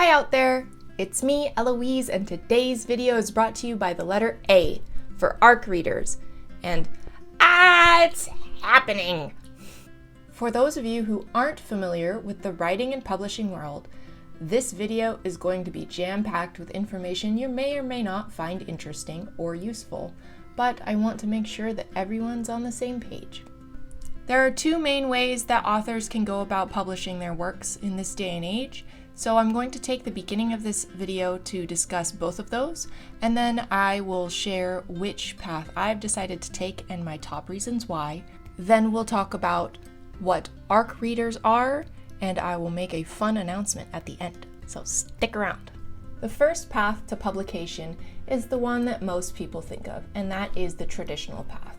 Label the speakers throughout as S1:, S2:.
S1: Hi out there, it's me, Eloise, and today's video is brought to you by the letter A for ARC readers, and it's happening! For those of you who aren't familiar with the writing and publishing world, this video is going to be jam-packed with information you may or may not find interesting or useful, but I want to make sure that everyone's on the same page. There are two main ways that authors can go about publishing their works in this day and age, so I'm going to take the beginning of this video to discuss both of those, and then I will share which path I've decided to take and my top reasons why. Then we'll talk about what ARC readers are, and I will make a fun announcement at the end, so stick around. The first path to publication is the one that most people think of, and that is the traditional path.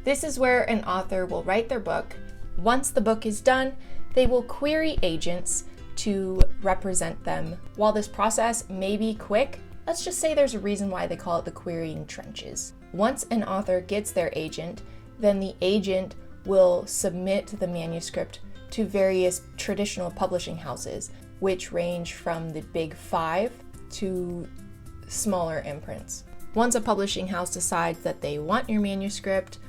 S1: This is where an author will write their book. Once the book is done, they will query agents to represent them. While this process may be quick, let's just say there's a reason why they call it the querying trenches. Once an author gets their agent, then the agent will submit the manuscript to various traditional publishing houses, which range from the big five to smaller imprints. Once a publishing house decides that they want your manuscript,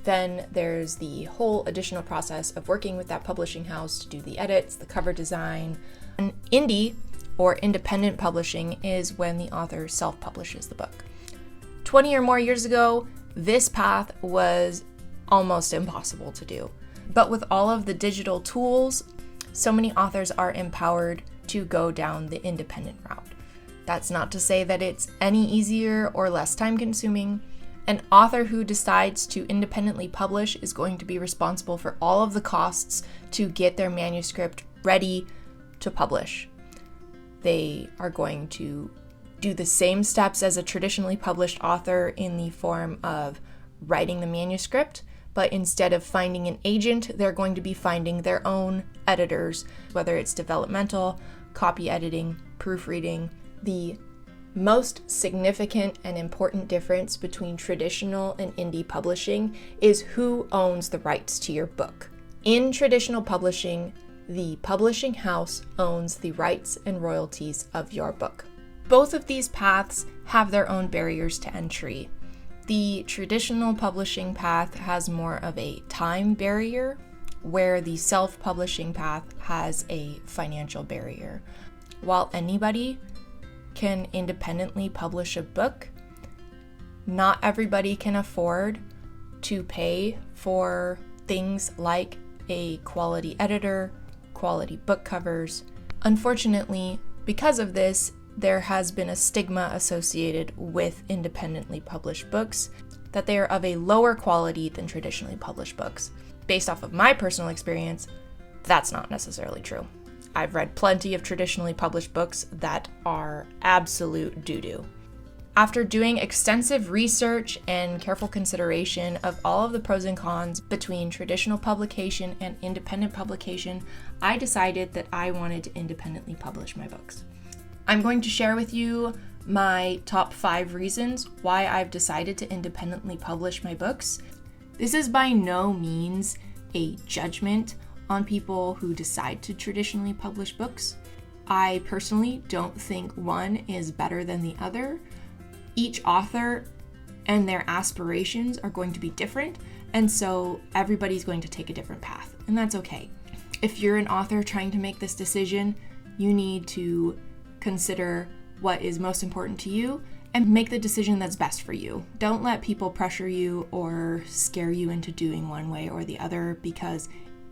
S1: then there's the whole additional process of working with that publishing house to do the edits, the cover design. And indie, or independent publishing, is when the author self-publishes the book. 20 or more years ago, this path was almost impossible to do. But with all of the digital tools, so many authors are empowered to go down the independent route. That's not to say that it's any easier or less time-consuming. An author who decides to independently publish is going to be responsible for all of the costs to get their manuscript ready to publish. They are going to do the same steps as a traditionally published author in the form of writing the manuscript, but instead of finding an agent, they're going to be finding their own editors, whether it's developmental, copy editing, proofreading. The most significant and important difference between traditional and indie publishing is who owns the rights to your book. In traditional publishing, the publishing house owns the rights and royalties of your book. Both of these paths have their own barriers to entry. The traditional publishing path has more of a time barrier, where the self-publishing path has a financial barrier. While anybody can independently publish a book, not everybody can afford to pay for things like a quality editor, quality book covers. Unfortunately, because of this, there has been a stigma associated with independently published books, that they are of a lower quality than traditionally published books. Based off of my personal experience, that's not necessarily true. I've read plenty of traditionally published books that are absolute doo-doo. After doing extensive research and careful consideration of all of the pros and cons between traditional publication and independent publication, I decided that I wanted to independently publish my books. I'm going to share with you my top 5 reasons why I've decided to independently publish my books. This is by no means a judgment on people who decide to traditionally publish books. I personally don't think one is better than the other. Each author and their aspirations are going to be different, and so everybody's going to take a different path, and that's okay. If you're an author trying to make this decision, you need to consider what is most important to you and make the decision that's best for you. Don't let people pressure you or scare you into doing one way or the other, because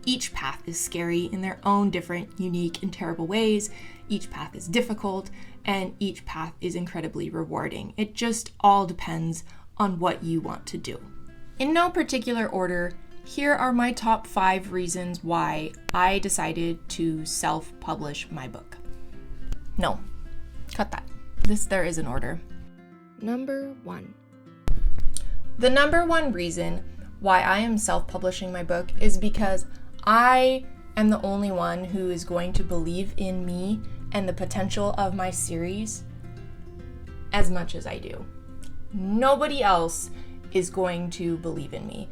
S1: each path is scary in their own different, unique, and terrible ways. Each path is difficult, and each path is incredibly rewarding. It just all depends on what you want to do. In no particular order, here are my top 5 reasons why I decided to self-publish my book. No, cut that. There is an order. Number 1. The number 1 reason why I am self-publishing my book is because I am the only one who is going to believe in me and the potential of my series as much as I do. Nobody else is going to believe in me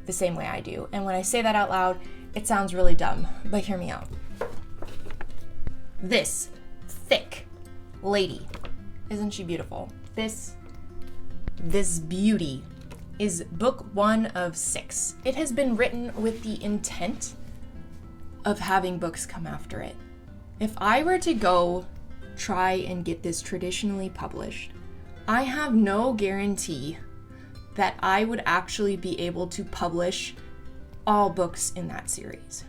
S1: the same way I do. And when I say that out loud, it sounds really dumb, but hear me out. This thick, lady. Isn't she beautiful? This beauty is book 1 of 6. It has been written with the intent of having books come after it. If I were to go try and get this traditionally published, I have no guarantee that I would actually be able to publish all books in that series.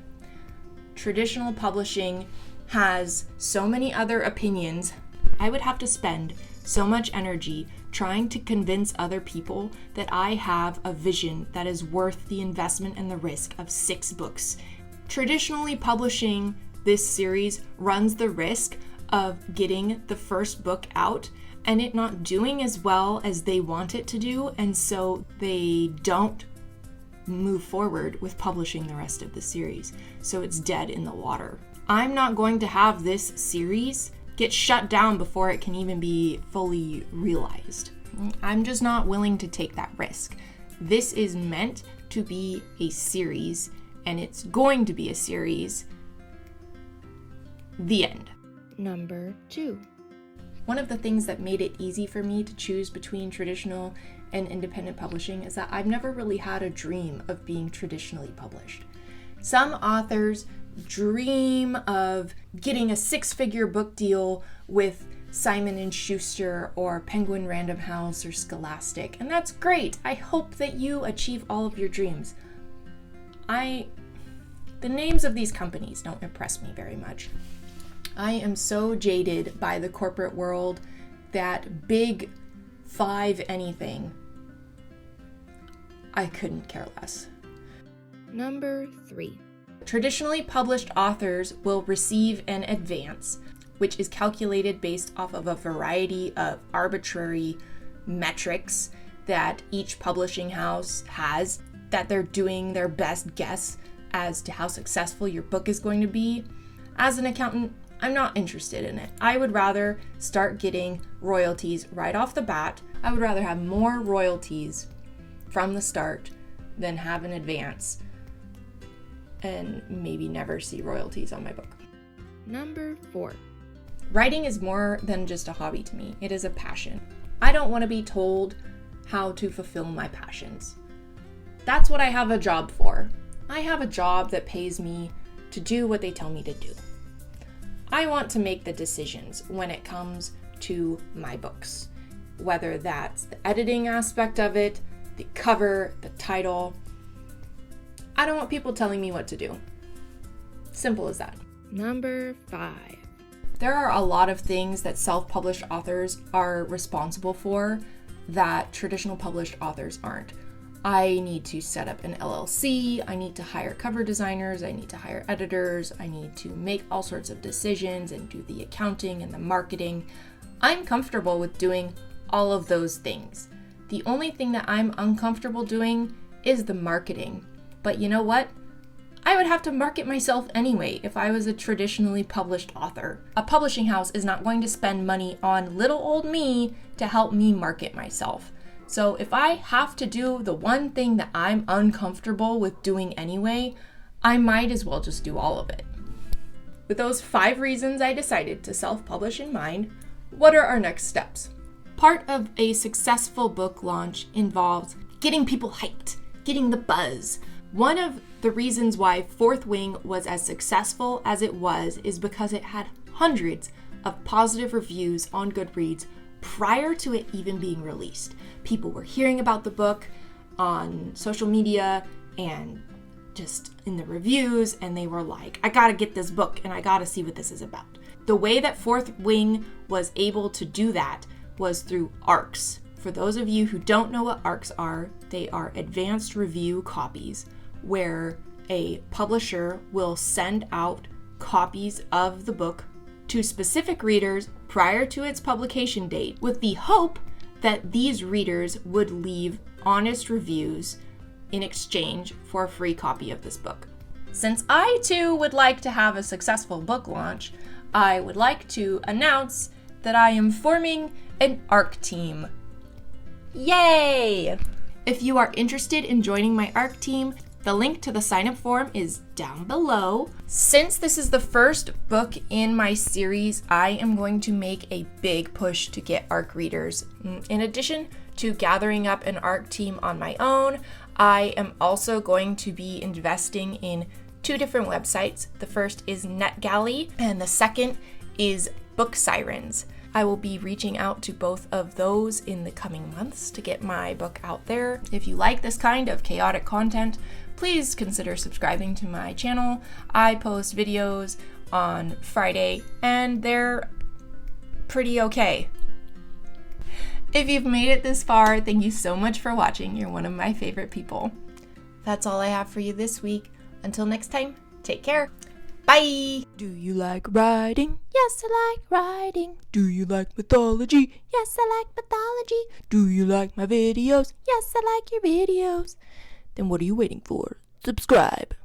S1: Traditional publishing has so many other opinions. I would have to spend so much energy trying to convince other people that I have a vision that is worth the investment and the risk of 6 books. Traditionally publishing this series runs the risk of getting the first book out and it not doing as well as they want it to do, and so they don't move forward with publishing the rest of the series. So it's dead in the water. I'm not going to have this series get shut down before it can even be fully realized. I'm just not willing to take that risk. This is meant to be a series, and it's going to be a series. The end.
S2: Number 2.
S1: One of the things that made it easy for me to choose between traditional and independent publishing is that I've never really had a dream of being traditionally published. Some authors dream of getting a 6-figure book deal with Simon & Schuster or Penguin Random House or Scholastic, and that's great. I hope that you achieve all of your dreams. The names of these companies don't impress me very much. I am so jaded by the corporate world that big 5 anything, I couldn't care less.
S2: Number 3.
S1: Traditionally published authors will receive an advance, which is calculated based off of a variety of arbitrary metrics that each publishing house has, that they're doing their best guess as to how successful your book is going to be. As an accountant, I'm not interested in it. I would rather start getting royalties right off the bat. I would rather have more royalties from the start than have an advance and maybe never see royalties on my book.
S2: Number 4.
S1: Writing is more than just a hobby to me. It is a passion. I don't want to be told how to fulfill my passions. That's what I have a job for. I have a job that pays me to do what they tell me to do. I want to make the decisions when it comes to my books, whether that's the editing aspect of it, the cover, the title. I don't want people telling me what to do. Simple as that.
S2: Number 5.
S1: There are a lot of things that self-published authors are responsible for that traditional published authors aren't. I need to set up an LLC, I need to hire cover designers, I need to hire editors, I need to make all sorts of decisions and do the accounting and the marketing. I'm comfortable with doing all of those things. The only thing that I'm uncomfortable doing is the marketing. But you know what? I would have to market myself anyway if I was a traditionally published author. A publishing house is not going to spend money on little old me to help me market myself. So if I have to do the one thing that I'm uncomfortable with doing anyway, I might as well just do all of it. With those 5 reasons I decided to self-publish in mind, what are our next steps? Part of a successful book launch involves getting people hyped, getting the buzz. One of the reasons why Fourth Wing was as successful as it was is because it had hundreds of positive reviews on Goodreads prior to it even being released. People were hearing about the book on social media and just in the reviews, and they were like, I gotta get this book and I gotta see what this is about. The way that Fourth Wing was able to do that was through ARCs. For those of you who don't know what ARCs are, they are advanced review copies where a publisher will send out copies of the book to specific readers prior to its publication date with the hope that these readers would leave honest reviews in exchange for a free copy of this book. Since I too would like to have a successful book launch, I would like to announce that I am forming an ARC team. Yay! If you are interested in joining my ARC team, The link to the sign-up form is down below. Since this is the first book in my series, I am going to make a big push to get ARC readers. In addition to gathering up an ARC team on my own, I am also going to be investing in 2 different websites. The first is NetGalley, and the second is Book Sirens. I will be reaching out to both of those in the coming months to get my book out there. If you like this kind of chaotic content, please consider subscribing to my channel. I post videos on Friday, and they're pretty okay. If you've made it this far, thank you so much for watching. You're one of my favorite people. That's all I have for you this week. Until next time, take care. Bye! Do you like writing? Yes, I like writing. Do you like mythology? Yes, I like mythology. Do you like my videos? Yes, I like your videos. Then what are you waiting for? Subscribe.